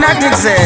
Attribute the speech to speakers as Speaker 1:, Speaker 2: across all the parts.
Speaker 1: ना ठीक से।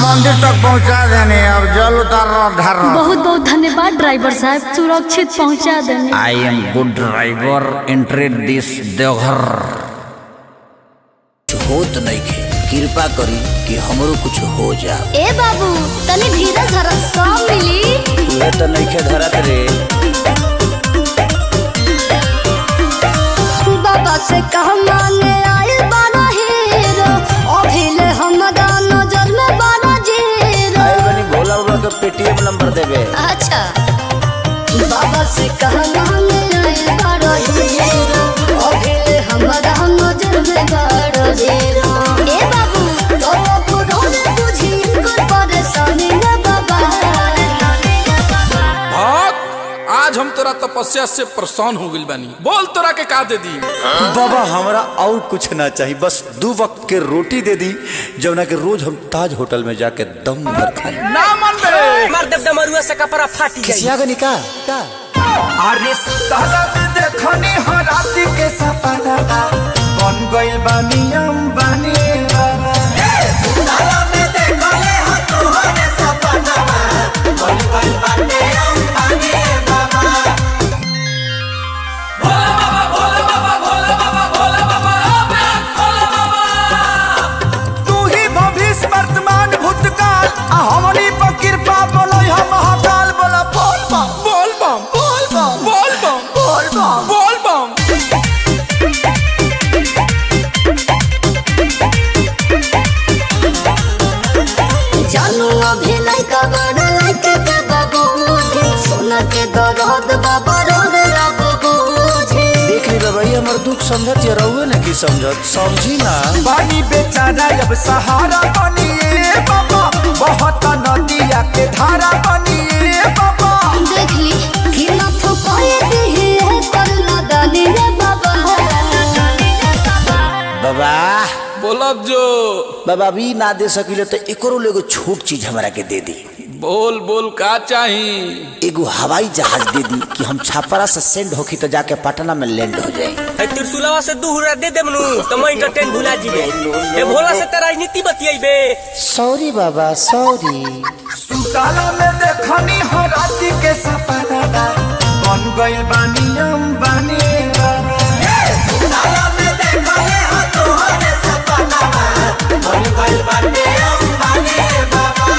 Speaker 1: मंदिर तक पहुंचा देने, अब जल उतार
Speaker 2: बहुत बहुत धन्यवाद ड्राइवर साहब, सुरक्षित पहुंचा देने।
Speaker 1: I am good driver, entry this Deoghar.
Speaker 3: होत नहीं के कृपा करी कि हमरो कुछ हो जा।
Speaker 2: ए बाबू तनी धीरज धर, सब मिली।
Speaker 3: तू तो नहीं के धरत रे।
Speaker 2: बाबा से कह माने आए बाना हीरो, अभिले हमरा नजर में बाना जीरो।
Speaker 3: आए बनी भोला बाबा के पेटीएम नंबर देबे।
Speaker 2: अच्छा बाबा से कह माने आए बाना हीरो, अभिले हमरा नजर में बाना जीरो। ए बाबू तो पुरो ने बुझी कर परेशानी ना बाबा।
Speaker 4: आज हम तोरा तपस्या से परेशान हो गइल बानी, बोल तोरा के का दे दी?
Speaker 5: बाबा हमरा और कुछ ना चाहिए, बस 2 वक्त के रोटी दे दी, जवना के रोज हम ताज होटल में जाके दम भर खाई।
Speaker 4: ना मन बे
Speaker 6: मार देब दमरुआ से कपड़ा फाटी जाई।
Speaker 5: किसिया गनी का
Speaker 1: अरे सुतला में देखनी हो राती के सपना, बन गइल बानी अंबानी बाबा। सुतला में देखले हो तोहरे सपना, बन गइल बानी अंबानी बाबा। भोला बाबा भोला बाबा भोला बाबा भोला बाबा। तू ही भविष्य वर्तमान भूतकाल, हमनी पर कृपा बोलो हम महाकाल। बोला बोल बम बोल बम बोल बम बोल बम बोल बम बोल बम।
Speaker 2: जानू अभी लइका बड़ा लइके के बाबू, सोना के दरद बाबा रोड बाबू।
Speaker 5: देख ली बाबा, ये हमर दुख समझत या रहुए ने की समझत, समझी ना।
Speaker 1: पानी बेचारा अब सहारा बनिए बाबा, बहुत नदिया के धारा बनिए बाबा।
Speaker 2: देख ली कि ना फुकाए दी है कर ना डाली रे बाबा।
Speaker 5: बाबा
Speaker 4: बोलब जो
Speaker 5: बाबा अभी ना दे सकिले तो एकरो एगो छोट चीज हमरा के दे दी।
Speaker 4: बोल बोल का चाही?
Speaker 5: एगो हवाई जहाज दे दी कि हम छापरा से सेंड होखी तो जाके पटना में लैंड हो जाए।
Speaker 6: ए त्रिशूलवा से दूहरा दे दे मनु तो मैं एंटरटेन भुला जीबे। ए भोला से तेरा राजनीति बतियाइबे।
Speaker 5: सॉरी बाबा सॉरी।
Speaker 1: सुतला में देखनी हो राती के सपना, बन गइल बानी अंबानी बाबा। सुतला में देखले हो तोहरे सपना, बन गइल बानी अंबानी बाबा।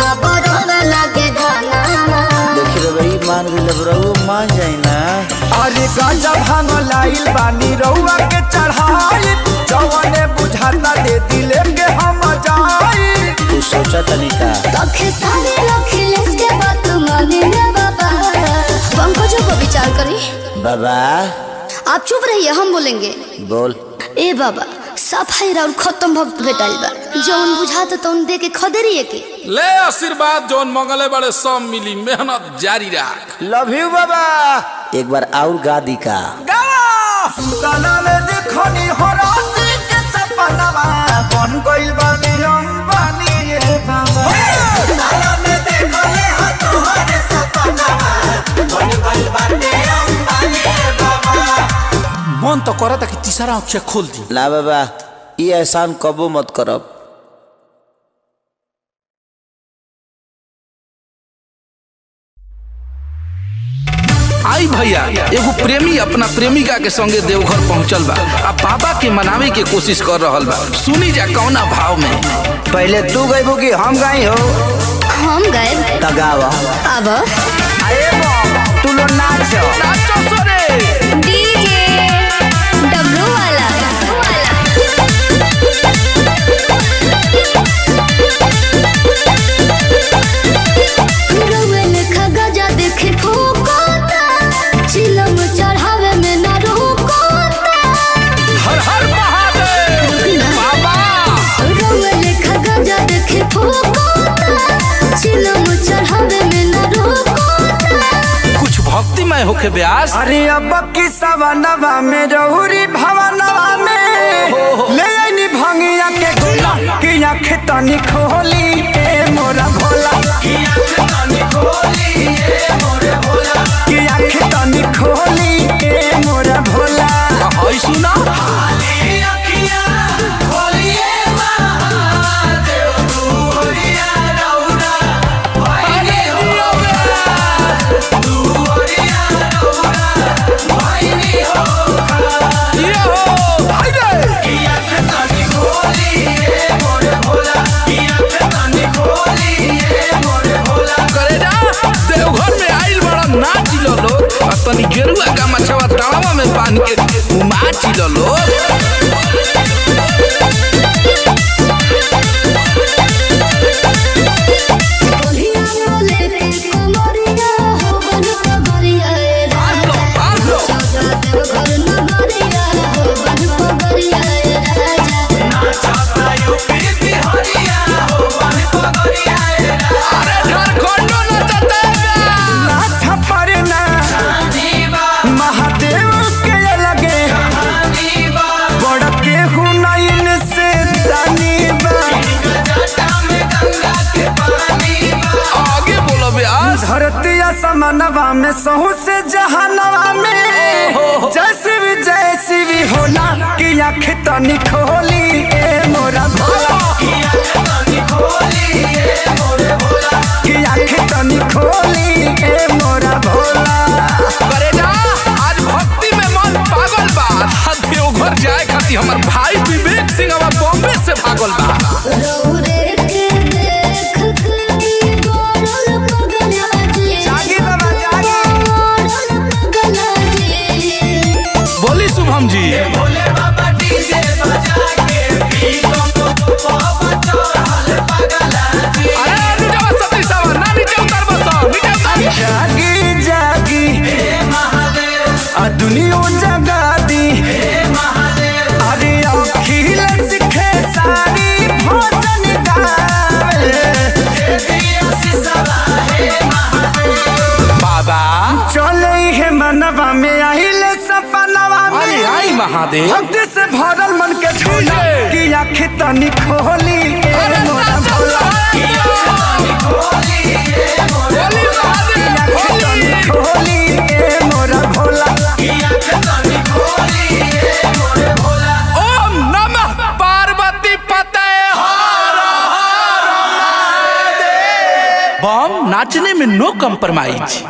Speaker 2: बाबा रोवे लगे गाना।
Speaker 5: देखी रे भाई मान गइल रहुआ मान जाई ना।
Speaker 1: अरे गांजा भांग लाइल बानी रउआ के चढ़ाई जवने बुझाता दे दिले के हम जाई।
Speaker 5: तू सोचा तनिका
Speaker 2: कखे सारे अखिलेश के बात माने ना बाबा। पंकजों को विचार करी
Speaker 5: बाबा।
Speaker 2: आप चुप रहिए हम बोलेंगे।
Speaker 5: बोल।
Speaker 2: ए बाबा सफाई और खत्म भक्त भेटाइल बा जौन बुझाता तौन दे के खदेरिए के
Speaker 4: ले आशीर्वाद जौन मंगले बड़े सब मिली मेहनत जारी रख।
Speaker 5: लव यू बाबा। एक बार और गा दी का
Speaker 1: सुताना में देखनी हो रात के सपनावा बन गइल बानी अंबानी ये बाबा। सुताना में देखले हो तोहरे सपनावा बन गइल बानी अंबानी ये बाबा।
Speaker 4: मन तो करता कि तीसरा आँखें खोल दी।
Speaker 5: ना बाबा ये एहसान कबो मत करब।
Speaker 4: आई भैया एगो प्रेमी अपना प्रेमिका के संगे देवघर पहुंचल बा आ बाबा के मनावे के कोशिश कर रहल बा। सुनी जा कौना भाव में।
Speaker 5: पहले तू गइबो कि हम गाई हो?
Speaker 2: हम गायब
Speaker 5: तगावा
Speaker 2: अब
Speaker 5: अरे बाप तू लो नाच।
Speaker 4: नाचो सोरे
Speaker 2: डीजे डब्लू वाला। रोवेल खगजा देखे ठोकोता चिलम चढ़ावे में ना रोकोता।
Speaker 4: हर हर महादेव बाबा।
Speaker 2: रोवेल खगजा देखे ठोकोता चिलम चढ़ावे में ना रोकोता।
Speaker 4: कुछ भक्तिमय होके ब्यास।
Speaker 1: अरे अब की सवनवा में रहुरी भवनवा में ले आईनी भंगिया के गोला की आँख तनी खोली ए मोरा भोला। की आँख तनी खोली ए मोरे भोला। की आँख तनी खोली ए मोरा भोला।
Speaker 4: हई सुना नाच लो लोग और तनी गेरुआ का मछवा तावा में बांध के नाच लो लोग।
Speaker 1: महादेव के लगे बड़ केहू नयन से
Speaker 4: आगे बोलो ब्यास।
Speaker 1: धरती समनवा में सहू से जहानवा में जैसी भी होला कि आँख तनी खोली ए मोरा भोला। कि आँख तनी खोली ए मोरा भोला।
Speaker 4: करेजा आज भक्ति में मन पागल बा। देवघर जाए खातिर हमर भाई विवेक सिंह अब बॉम्बे से भागल बा।
Speaker 1: जागी बाबा जागी।
Speaker 4: बोली शुभम जी।
Speaker 1: जागी जागी दुनिया जगा दी। अरे अखिल सिखे सारी भोजन
Speaker 4: बाबा
Speaker 1: चले है मनवा में आइल सपनवा
Speaker 4: अरे आई महादेव।
Speaker 1: भक्ति से भरल मन के झूला की आँख तनी खोली ए मोरा भोला। खोली ए मोरा भोला।
Speaker 4: ओम नमः पार्वती पते। बम नाचने में नो कम्प्रोमाइज।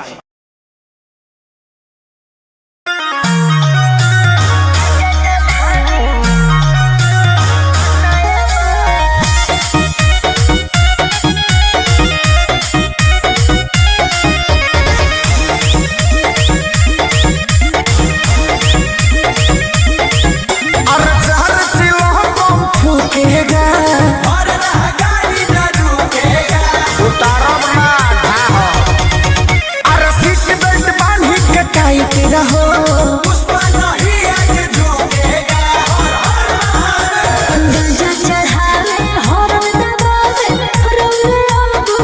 Speaker 1: टाइट रहो पुष्पा नहीं आज झुकेगा
Speaker 2: गंजा चढ़ावे हरम दबावे रौले हमको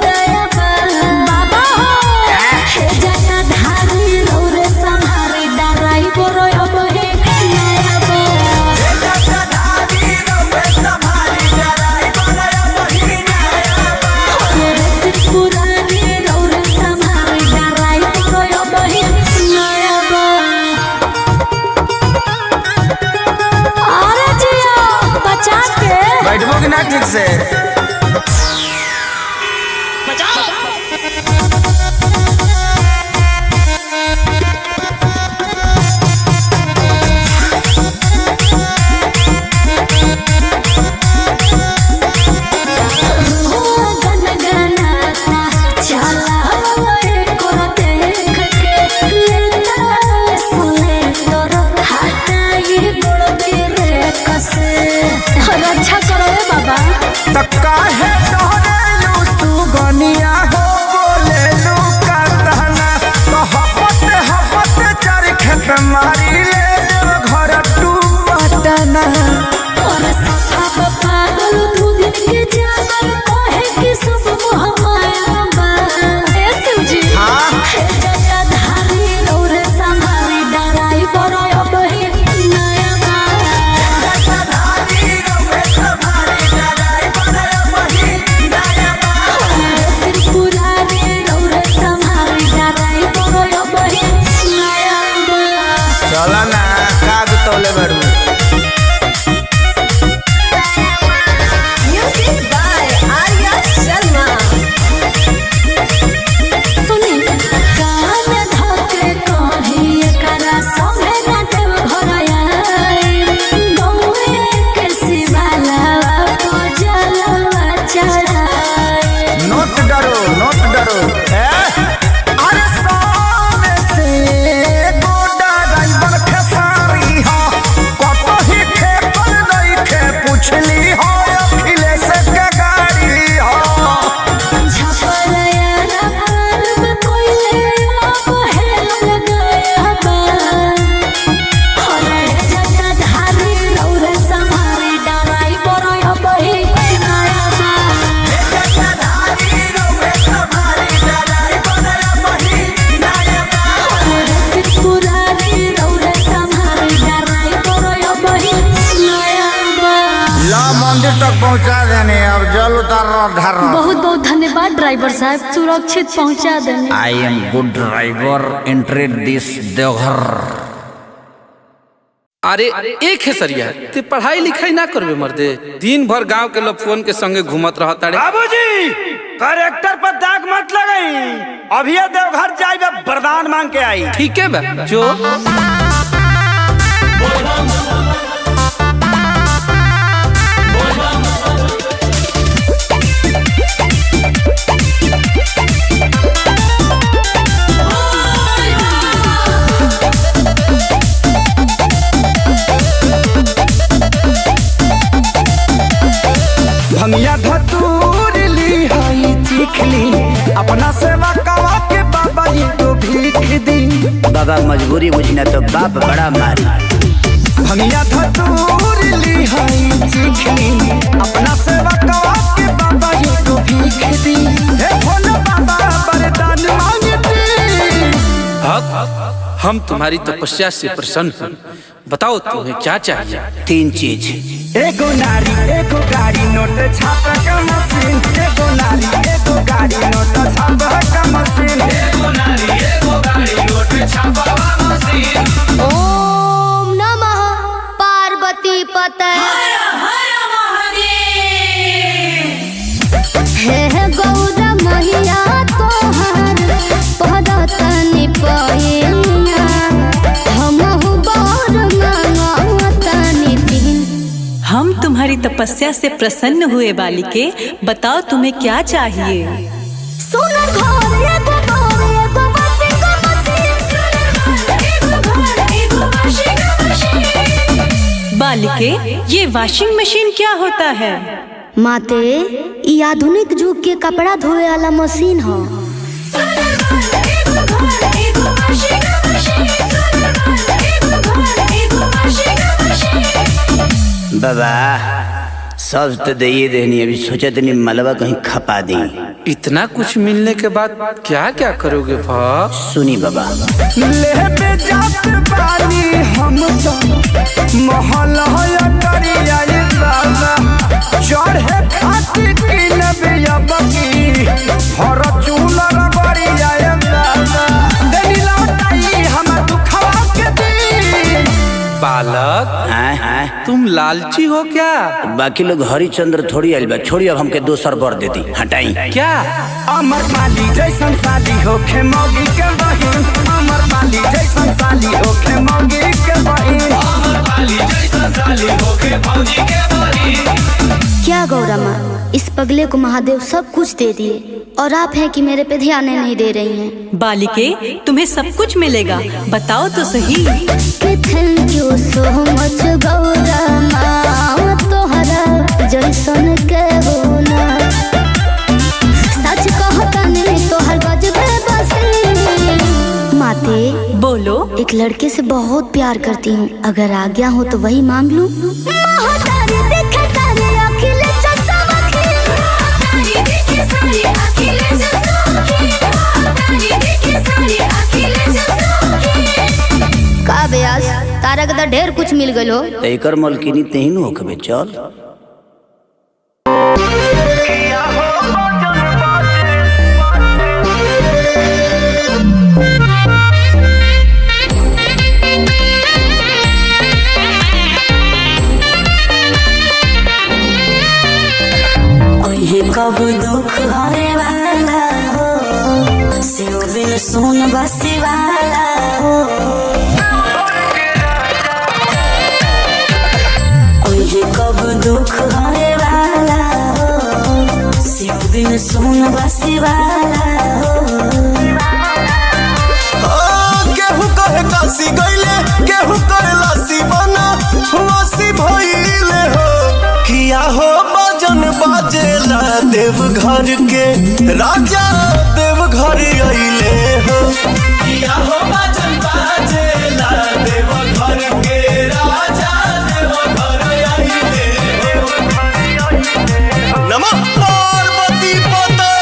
Speaker 2: दया बाबा हे जाता धारी रौरे संहारी डराई बोरो अब हे नया बा पुरानी रौरे संहारी डराई बोरो अब हे नया बा अरे जिया बचा के
Speaker 1: बैठबो कि ना ठीक से
Speaker 2: रक्षा करो रे बाबा
Speaker 1: तक्का है तोहरे सुगनिया हो बोले लुका तहना हपत हपत चरखत मारी ले घर टू पटना
Speaker 2: और सब पागल दू दिन के जागल कहे कि सब मोह माया बा ए शिवजी
Speaker 1: हाँ
Speaker 2: हे जटा धारी रौरे संहारी डराई बरो अब हे नया बा पुरानी रौरे संहारी डराई बरो अब हे नया बा
Speaker 1: चला ना काग तोले बड़ू
Speaker 2: Music by Arya Sharma. सुनी कान धके कही एकरा संगे नाटे भरया गौए के शिवाला को जलवा चढ़ाए
Speaker 1: नोट डरो अरे सामने से गोडा रंगन खेसारी हो कत ही खेपल नहीं खे पूछली हो अखिलेश के गाड़ी हो
Speaker 2: झपरया ना पार में कोइले अब हेल लगाया बा हरे जटा धारी रौरे संहारी डराई बरो अब हे नया बा पुरानी रौरे संहारी डराई बरो अब हे नया बा
Speaker 1: ला मंदिर तक पहुंचा देने अब जल उतार धर
Speaker 2: बहुत बहुत धन्यवाद ड्राइवर साहब सुरक्षित पहुंचा देने
Speaker 3: I am good driver entry this Deoghar.
Speaker 4: अरे एक है सरिया ते पढ़ाई लिखाई ना करबे मर्दे दिन भर गांव के लोग फोन के संगे घूमत रहता रे
Speaker 1: बाबूजी करेक्टर पर दाग मत लगाई अभी देवघर जाइबे वरदान मांग के आई
Speaker 4: ठीक है बा जो
Speaker 1: भंगिया धतूर ली हई चिखली अपना सेवा कवा के बाबा जी को भीख दी
Speaker 3: बाबा मजबूरी बुझना तो बाप बड़ा मारी।
Speaker 1: भंगिया धतूर ली हई चिखली अपना सेवा कवा के बाबा जी को भीख दी हे भोला बाबा वरदान मांगती
Speaker 4: हम तुम्हारी तपस्या से प्रसन्न हैं। बताओ तुम्हें क्या चाहिए?
Speaker 3: 3 चीज।
Speaker 1: एगो नारी एगो गाड़ी नोट छाप का मशीन एगो नारी एगो गाड़ी नोट छाप का मशीन
Speaker 2: ओम नमः पार्वती पते हे गौरा मैया तोहर पदतनि पयिया हमहु बर मांगतनि दिन।
Speaker 7: हम तुम्हारी तपस्या से प्रसन्न हुए बालिके, बताओ तुम्हें क्या चाहिए?
Speaker 2: सुन घर एगो घर एगो वाशिंग मशीन
Speaker 7: बालिके, ये वॉशिंग मशीन क्या होता है?
Speaker 2: माते ई आधुनिक युग के कपड़ा धोए वाला मशीन ह।
Speaker 3: बाबा सब तो दे देनी, अभी सोचा तनी मलबा कहीं खपा दी।
Speaker 4: इतना कुछ मिलने के बाद क्या क्या करोगे बाप?
Speaker 3: सुनी बाबा,
Speaker 1: लेबे जात बानी हम तो मोहल्ला करिया ये बाबा, चढ़े खातिर किनबे अबकी फॉर्च्यूनर बढ़िया ये बाबा, देनी लौटाई हमर दुखवा के दी।
Speaker 4: बालक तुम लालची हो क्या?
Speaker 3: बाकी लोग हरिचंद्र थोड़ी आइल बा, छोड़ी अब हमके दोसर बर दे दी, हटाई।
Speaker 4: क्या
Speaker 1: अमर माली जैसन साली होखे मौगी के बहिन, अमर माली जैसन साली होखे मौगी के बहिन, अमर माली जैसन साली होखे मौगी के बहिन।
Speaker 2: क्या गौरा माँ, इस पगले को महादेव सब कुछ दे दिए और आप हैं कि मेरे पे ध्यान नहीं दे रही हैं।
Speaker 7: बालिके तुम्हें सब कुछ मिलेगा, बताओ तो सही।
Speaker 2: Thank you so much Gaura माँ, तोहरा जैसन के होना सच कहता नहीं तोहर गजबे बसी। माते
Speaker 7: बोलो।
Speaker 2: एक लड़के से बहुत प्यार करती हूँ, अगर आज्ञा हो तो वही मांग लूं। का ब्यास तारा के तो ढेर कुछ मिल गलो।
Speaker 3: एकर मलकिनी तेहिन होखबे, चल।
Speaker 8: कब दुख हरे वाला हो, शिव बिन सुन बसी वाला हो। कब दुख हरे वाला हो, शिव बिन सुन बसी वाला हो।
Speaker 1: केहू कहे काशी गईले, केहू कहे लासी बना वासी भइले हो। किया हो बाजन बाजेला देवघर के राजा, देवघर अइले हो। किया हो बाजन बाजेला देवघर के राजा, देवघर अइले हो। नमः पार्वती पते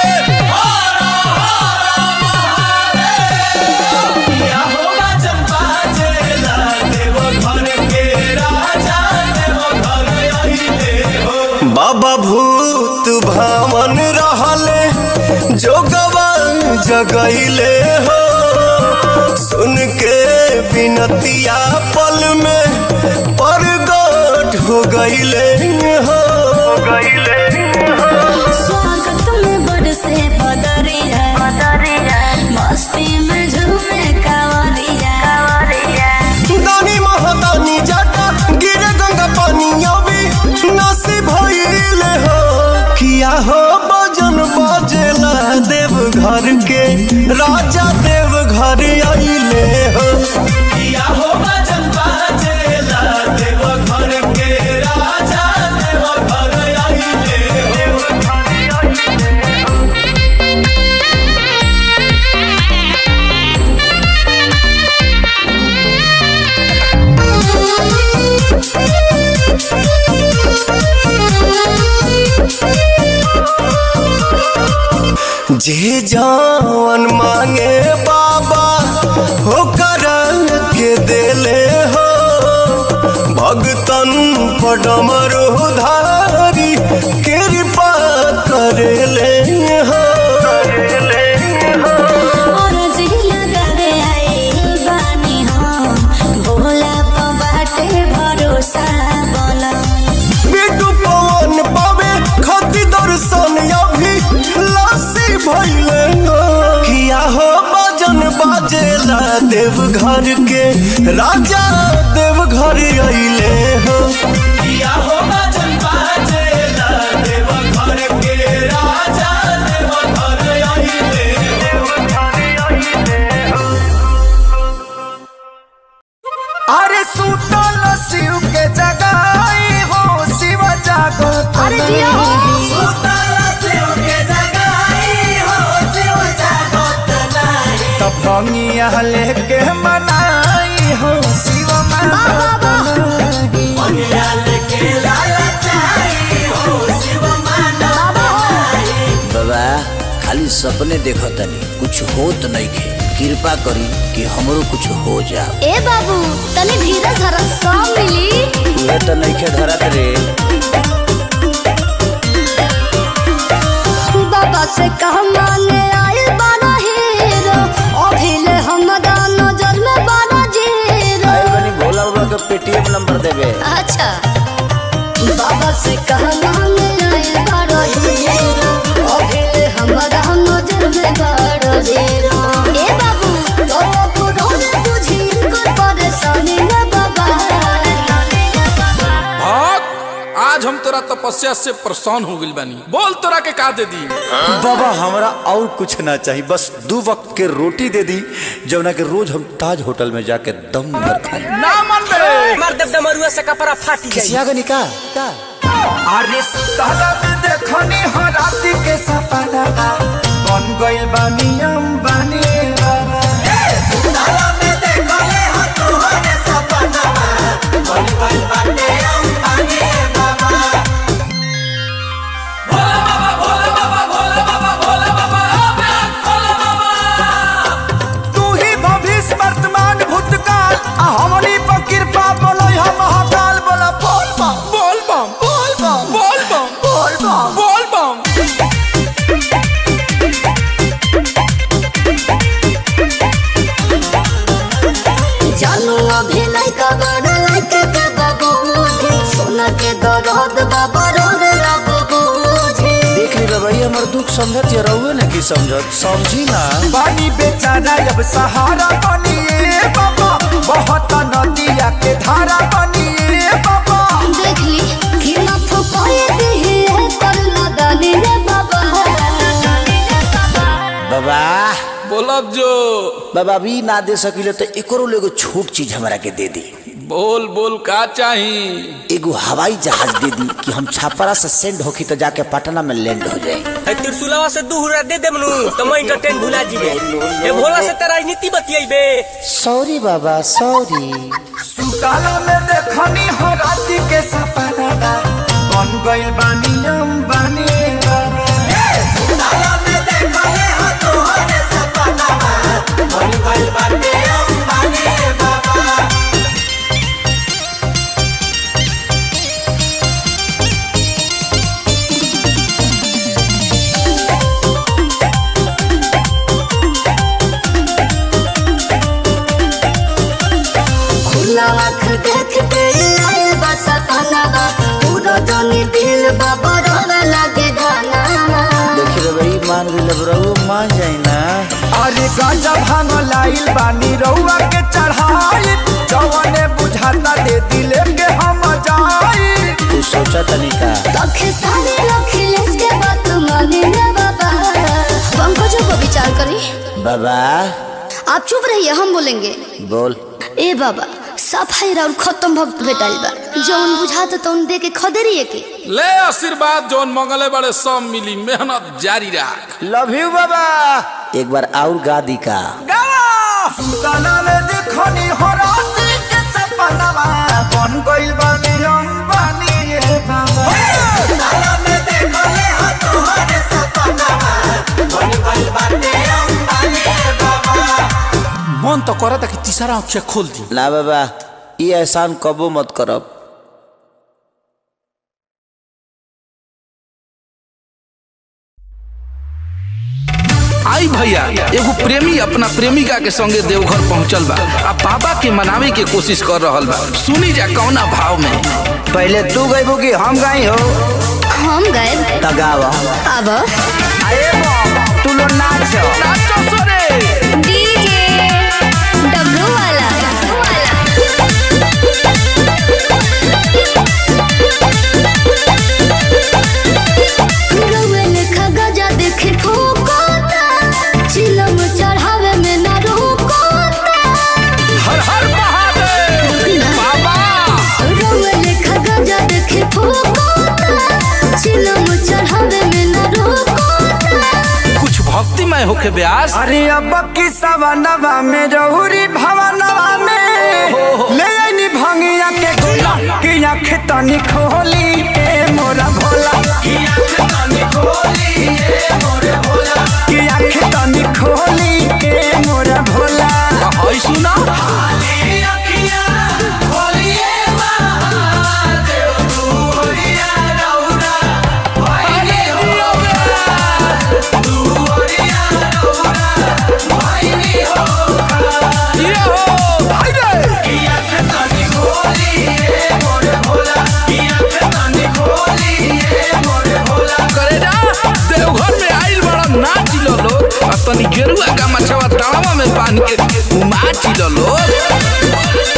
Speaker 1: हर हर महादेव। किया हो बाजन बाजेला देवघर के राजा, देवघर अइले हो। बाबा भूत भावन रहले जोगवा जगैले हो, सुन के बिनतिया पल में प्रगट हो गईले हो।
Speaker 8: स्वागत में बरसे बदरिया, मस्ती में झूमे कांवरिया।
Speaker 1: दानी महादानी जाटा गिरे गंगा पानी अभी नसीब भइले हो। किया हो भजन बाजेला देवघर के राजा, देवघर अइले हो। किया हो भजन बाजेला देवघर के राजा, देवघर अइले हो। जे जान मांगे बाबा हो कर के देले हो, भगतन पडमर उधारी कृपा करेले हो।
Speaker 8: और जी लगावे आइल बानी हो, भोला पे बाटे भरोसा बोला।
Speaker 1: बिटू पवन पावे खती दर्शन अभी लासी भइले हो। किया हो बाजन बाजेला देवघर के राजा, देवघर अइले हो। किया हो बाजन बाजेला देवघर के राजा, देवघर अइले हो। अरे सुतल शिव के जगाई हो, शिव जागो।
Speaker 2: अरे जिया हो।
Speaker 1: सुतल शिव के जगाई हो, शिव जागो तनाई। तब भंगिया लेके मनाई हो, शिव माता। भंगिया लेके
Speaker 3: बाबा खाली सपने देखो तनी कुछ होत नहीं के कृपा करी कि हमरो कुछ हो जा।
Speaker 2: ए बाबू तनी धीरे धरा सब मिली।
Speaker 3: ये तो नहीं के धरत रे।
Speaker 2: बाबा से कह मांगे आए बारा हीरो अभी ले हमरा नजर में बारा जीरो।
Speaker 3: आए बनी भोला बाबा के पेटीएम नंबर देबे।
Speaker 2: अच्छा बाबा से कह मांगे आए बारा हीरो अभी ले हमरा नजर में बारा जीरो। ए बाबू तो पुरोने बुझी कर परेशानी ना बाबा।
Speaker 4: आज हम तोरा तपस्या से परेशान हो गइल बानी। बोल तोरा के का दे दी?
Speaker 5: बाबा हमरा और कुछ ना चाहिए, बस 2 वक्त के रोटी दे दी जवना के रोज हम ताज होटल में जाके दम भर खाई।
Speaker 4: ना मन बे
Speaker 6: मार दब दमरुआ से कपड़ा फाटी जाई।
Speaker 5: किसिया गनी का
Speaker 1: अरे सुतला में देखनी हो राती के सपना बन गइल बानी अंबानी बाबा। सुतला में देखले हो तोहरे सपना बन गइल बानी अंबानी बाबा। भोला बाबा भोला बाबा भोला बाबा भोला बाबा भोला बाबा। तू ही भविष्य वर्तमान भूतकाल आ हमनी पर कृपा बोलै हम महाकाल। बोला बोल बम बोल बम बोल बम बोल बम बोल बम बोल बम।
Speaker 2: जानू अभी नहीं का बड़ा लड़के के बाबू सोना के दर्द बाबा रे बाबू।
Speaker 5: देख ली बाबा ये हमर दुख समझत या रहुए न की समझत समझी ना।
Speaker 1: पानी बेचारा अब सहारा बनिए बाबा बहुत नदिया के धारा बनिए बाबा।
Speaker 2: देख ली कि ना फुकाए दी है कर लगानी रे बाबा।
Speaker 3: बाबा
Speaker 4: बोलब जो
Speaker 3: बाबा अभी ना दे सकिले तो एकरो एगो छोट चीज हमरा के दे दी।
Speaker 4: बोल बोल का चाही?
Speaker 3: एगो हवाई जहाज दे दी कि हम छापरा से सेंड होखी तो जाके पटना में लैंड हो जाए।
Speaker 6: है त्रिशूलवा से दूहरा दे दे मनु तो मैं एंटरटेन भुला जीबे। ए भोला से तेरा नीति बतियाइबे।
Speaker 3: सॉरी बाबा सॉरी।
Speaker 1: सुतला में देखनी हो राती के सपना बन गइल बानी अंबानी बाबा। सुतला में देखले हो तोहरे सपना बन गइल बानी अंबानी बाबा।
Speaker 2: खुला आँख देख के आए बस सपना पूरा जानी दिल बाबा रोने लगे गाना।
Speaker 3: देखी रे भाई मान गइल रहुए मान जाई ना।
Speaker 1: अरे गांजा भांग लाइल बानी रउआ के चढ़ाई जवने बुझाता दे दिले के हम जाई।
Speaker 3: तू सोचा तनी का
Speaker 2: लखे सारे लखिलेश के बात माने रे बाबा। पंकजों को विचार करी।
Speaker 3: बाबा
Speaker 2: आप चुप रहिए हम बोलेंगे।
Speaker 3: बोल।
Speaker 2: ए बाबा सफाई और खत्म भक्त भेटाइल बा जौन बुझाता तौन दे के खदेरिए के
Speaker 4: ले आशीर्वाद जोन मंगले बड़े सब मिली मेहनत जारी रख।
Speaker 3: लव यू बाबा। एक बार और गा दी का
Speaker 1: सुतला में देखनी हो राती के सपना बन गइल बानी अंबानी बाबा। सुतला में देखले हो तोहरे सपना बन गइल बानी अंबानी बाबा।
Speaker 4: मन तो करता कि तीसरा आँखें खोल दी।
Speaker 3: ना बाबा ये एहसान कबो मत करब।
Speaker 4: आई भैया एगो प्रेमी अपना प्रेमिका के संगे देवघर पहुंचल बा आ बाबा के मनावे के कोशिश कर रहल बा। सुनी जा कौना भाव में।
Speaker 3: पहले तू गइबो कि हम गाई हो?
Speaker 2: हम गए
Speaker 3: तगावा
Speaker 2: अब
Speaker 3: अरे तू लो नाच
Speaker 4: नाचो सोरे।
Speaker 2: डीजे डब्लू वाला रोवेल खगजा देखे ठोकोता चिलम चढ़ावे में ना रोकोता।
Speaker 4: हर हर महादेव बाबा।
Speaker 2: रोवेल खगजा देखे ठोकोता चिलम चढ़ावे में ना रोकोता।
Speaker 4: कुछ भक्तिमय होके ब्यास।
Speaker 1: अरे अब की सवनवा में रहुरी भवनवा में ले आईनी भंगिया के गोला कि आँख तनी खोली ए मोरा भोला कि आँख तनी खोली ए मोरा भोला
Speaker 4: हई सुना नाच लो लोग तनी गेरुआ का मछवा तावा में बांध के नाच लो लोग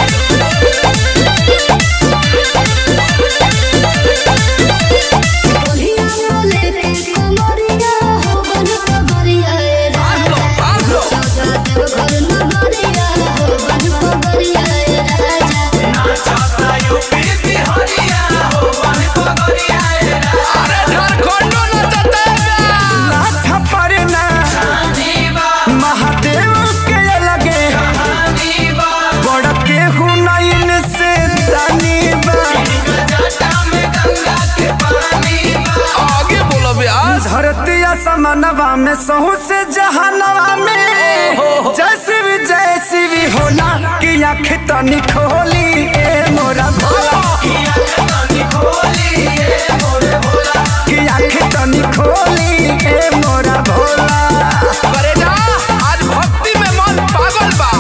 Speaker 4: समनवा में सहू से जहानवा में जैसी भी होला कि आँख तनी खोली ए मोरा भोला कि आँख तनी खोली ए मोरा भोला करे जा आज भक्ति में मन पागल बा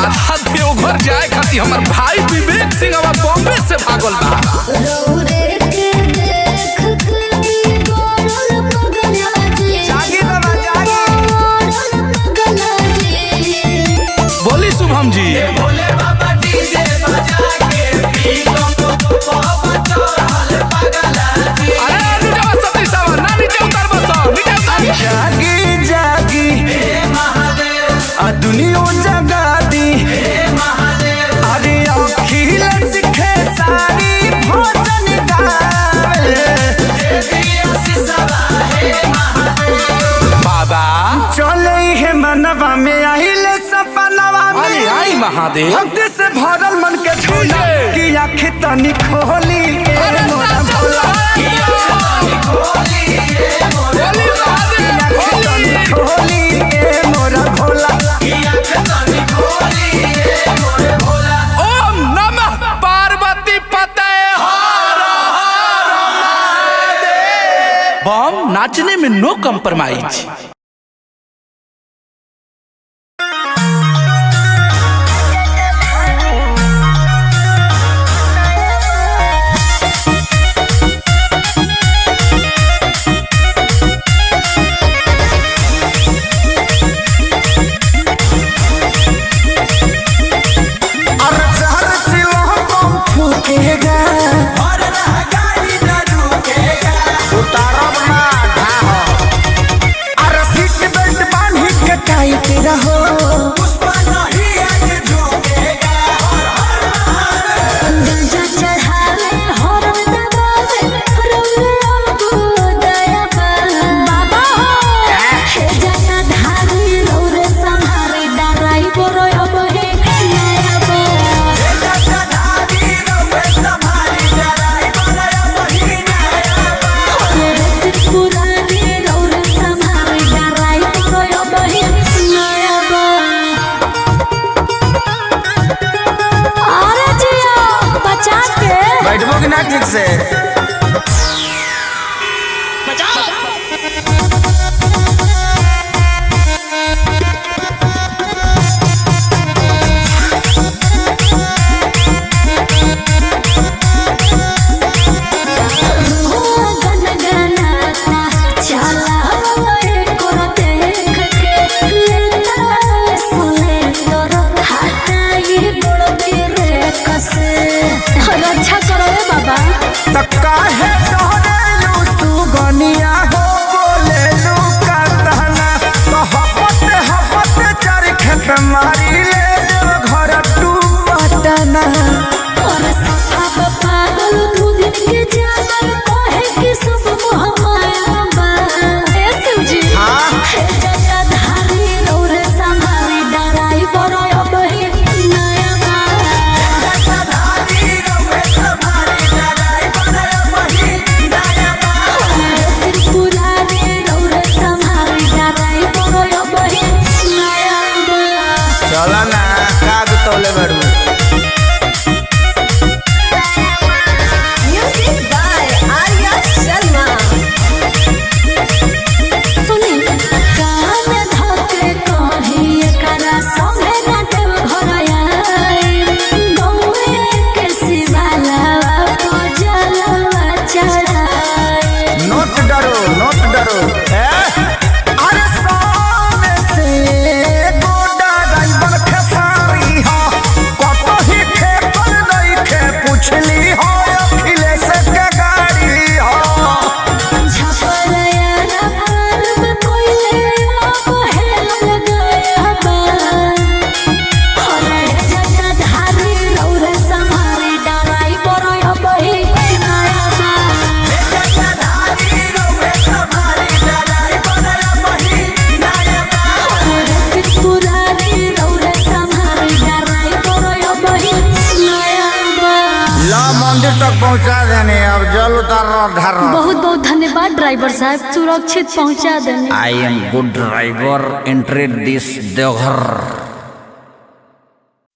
Speaker 4: देवघर जाए खातिर हमर भाई विवेक सिंह अब बॉम्बे से भागल बा बोली शुभम जी भोले बाबा डीजे बजा के पी अरे नीचे सती सावा ना नीचे उतर बस
Speaker 1: जागी जागी हे महादेव आ दुनिया जगा दी हे महादेव अरे अखिल सिखे सारी भोजन गावे
Speaker 4: बाबा
Speaker 1: चले हे मनवा में आइले सपनवा में
Speaker 4: आई महादेव
Speaker 1: भक्ति से भरल मन के झूला कि आँख तनी खोली ए मोरा भोला कि आँख तनी खोली ए मोरा भोला
Speaker 4: ओम नमः पार्वती पते बम नाचने में नो कम्प्रोमाइज
Speaker 1: ठीक से
Speaker 2: रक्षा करो बाबा।
Speaker 5: बढ़ले बाड़ू।
Speaker 8: Music by Arya Sharma. सुनी कान धके कही एकरा संगे नाटे घरया गौए के शिवाला को जलवा चढ़ाए।
Speaker 4: नोट डरो अरे सामने से गोडा ड्राइवर खेसारी हो कतो ही खेपल नहीं खे पूछली हो अखिलेश के गाड़ी हो।
Speaker 8: छपरया ना पर्व कोइले अब हेल लगाया बा हरे जटाधारी रौरे संहारी डराई बरया बही नया बा हरे पुरानी रौरे संहारी डराई बरया बही नया बा।
Speaker 4: ला मंदिर तक पहुंचा देने अब जल उतार धर।
Speaker 2: बहुत बहुत धन्यवाद ड्राइवर साहब, सुरक्षित पहुंचा देने।
Speaker 5: I am good driver entry this Deoghar.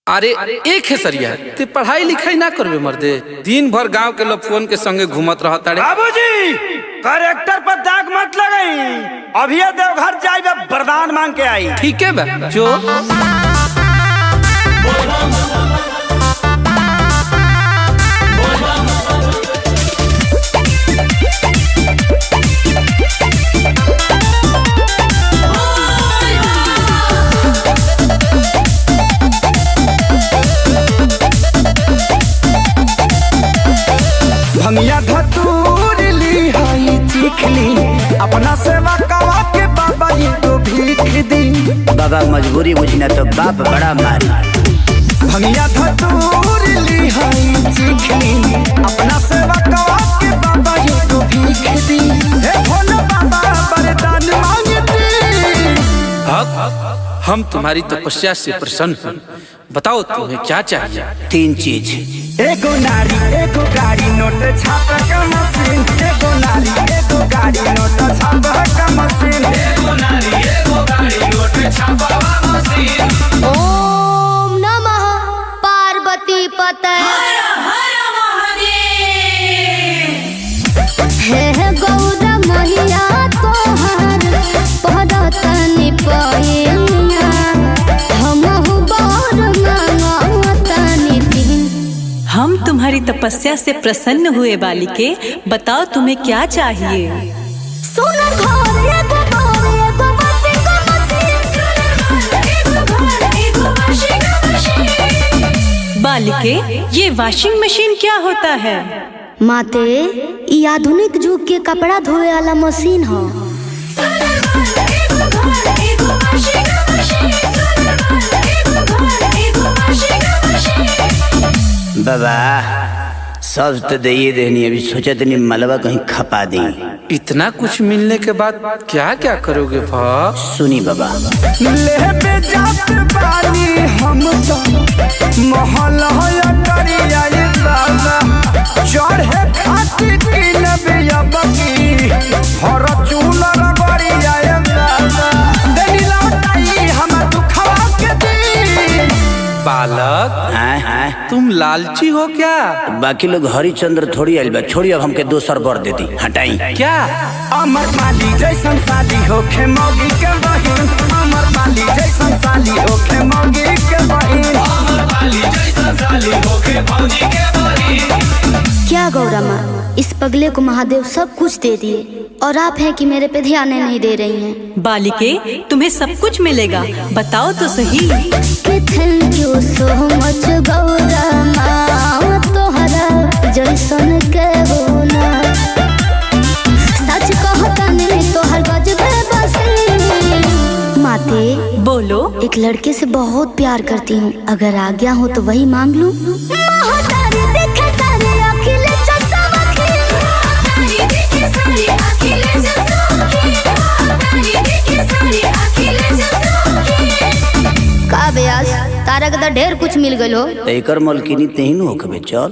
Speaker 9: अरे एक है सरिया ते पढ़ाई लिखाई ना करबे मर्दे, दिन भर गांव के लोग फोन के संगे घूमत रहता रे।
Speaker 4: बाबूजी करेक्टर पर दाग मत लगाई, अभी देवघर जाइबे वरदान मांग के आई।
Speaker 9: ठीक है बा जो
Speaker 4: भंगिया धतूर ली हाई चीखली अपना सेवा कवा के बाबा ये तो भीख दी।
Speaker 3: बाबा मजबूरी बुझना तो बाप बड़ा मारी।
Speaker 4: भंगिया धतूर ली हाई चीखली अपना सेवा कवा के बाबा ये तो भीख दी। हे भोला बाबा वरदान मांगते
Speaker 9: हम तुम्हारी तपस्या से प्रसन्न हैं। बताओ तुम्हें क्या चाहिए?
Speaker 3: 3 चीज।
Speaker 4: एगो नारी एगो गाड़ी नोट छाप का मशीन। एगो नारी एगो गाड़ी नोट छाप का मशीन।
Speaker 2: ओम नमः पार्वती पते हे गौरा मैया तोहर पदतनि पैया हमहु बर मांगतनि दिन।
Speaker 7: हम तुम्हारी तपस्या से प्रसन्न हुए बालिके, बताओ तुम्हें क्या चाहिए?
Speaker 2: सुन घर एगो बर एगो वाशिंग मशीन।
Speaker 7: बालिके, ये वॉशिंग मशीन क्या होता है?
Speaker 2: माते ई आधुनिक युग के कपड़ा धोए वाला मशीन हो।
Speaker 3: बाबा सब तो दे देनी, अभी सोचा तनी मलबा कहीं खपा दी।
Speaker 9: इतना कुछ मिलने के बाद क्या क्या करोगे भा?
Speaker 3: सुनी बाबा
Speaker 4: ले पे जात बानी हम तो महल होया करिया ये बाबा चढ़े खातिर किन बिया बकी हर चूला रगड़िया ये बाबा देनी लौटाई हम दुखवा के दी।
Speaker 9: बालक तुम लालची हो क्या?
Speaker 3: बाकी लोग हरिचंद्र थोड़ी आइल बा, छोड़ी अब हमके दोसर बर दे दी, हटाई।
Speaker 9: क्या
Speaker 4: अमर माली जैसन साली होखे मौगी के बहिन। अमर माली जैसन साली होखे मौगी के बहिन।
Speaker 2: क्या गौरा माँ, इस पगले को महादेव सब कुछ दे दिए और आप हैं कि मेरे पे ध्यान नहीं दे रही हैं।
Speaker 7: बालिके, तुम्हें सब कुछ मिलेगा, बताओ तो सही।
Speaker 2: Thank you so much Gaura माँ, तोहरा जैसन के होना सच कहता नहीं तोहर गजबे बसी। माते
Speaker 7: बोलो।
Speaker 2: एक लड़के से बहुत प्यार करती हूँ, अगर आज्ञा हो तो वही मांग लूं। का ब्यास तारा के तो ढेर कुछ मिल गलो।
Speaker 3: एकर मलकिनी तेही न होकबे, चल।